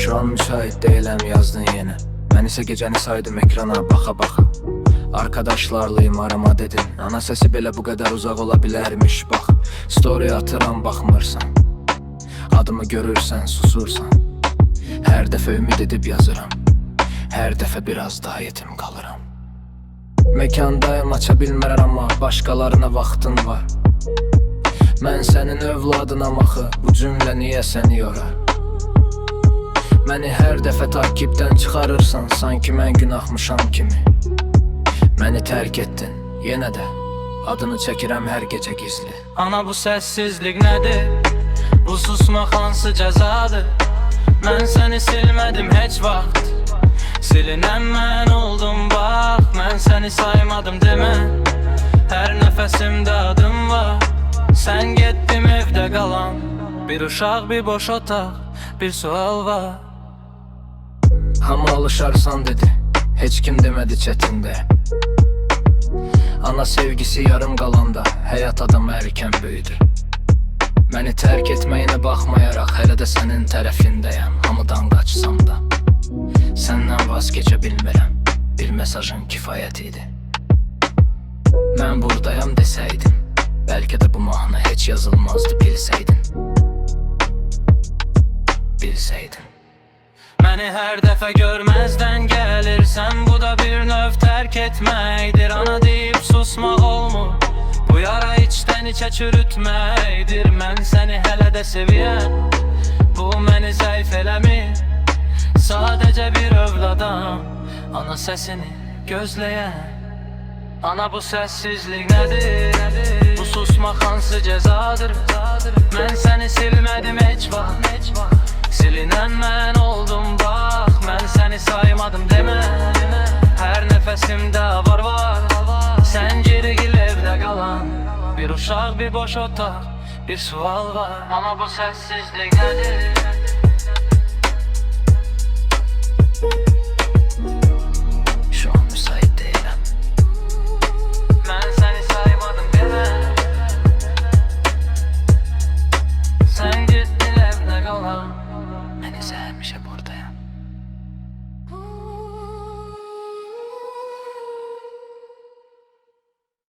Şu an müsait değilim yazdın yeni. Ben ise gecəni saydım ekrana baxa baxa. Arkadaşlarlıyım arama dedin. Ana sesi belə bu kadar uzak olabilirmiş bak. Story atıram baxmırsan. Adımı görürsən susursan. Her dəfə ümid edib yazıram. Her dəfə biraz daha yetim kalıram. Mekandayım aça bilmərəm amma başqalarına vaxtın var. Mən sənin övladınam axı, bu cümlə niyə səni yorar? Məni hər dəfə takipdən çıxarırsan, sanki mən günahmışam kimi. Məni tərk etdin, yenə də adını çəkirəm hər gecə gizli. Ana bu səssizlik nədir? Bu susmaq hansı cəzadır? Mən səni silmədim heç vaxt. Silinən mən oldum bax. Mən səni saymadım demə. Hər nəfəsimdə adım var. Sən getdim evdə qalan. Bir uşaq, bir boş otaq, bir sual var. Hamı alışarsan dedi, heç kim demədi çətində. Ana sevgisi yarım qalanda həyat adamı erkən böyüdür. Məni tərk etməyinə baxmayaraq hələ də sənin tərəfindəyəm. Hamıdan qaçsam da səndən vaz keçə bilmirəm. Bir mesajın kifayət idi. Mən buradayam desəydin, bəlkə də bu mahnı heç yazılmazdı bilsəydin. Bilsəydin. Məni hər dəfə görməzdən gəlirsən. Bu da bir növ tərk etməkdir. Ana deyib susmaq olmur. Bu yara içdən içə çürütməkdir. Mən səni hələ də seviyən. Bu məni zəif eləmir. Sadəcə bir övladam, ana səsini gözləyən. Ana bu səssizlik nədir? Bu susmaq hansı cəzadır? Mən səni silmədim heç vaxt. Silinən mən oldum bax. Mən səni saymadım demə. Hər nəfəsimdə var. Sən geri gil evdə qalan. Bir uşaq, bir boş otaq, bir sual var. Ama bu səssizlik nədir?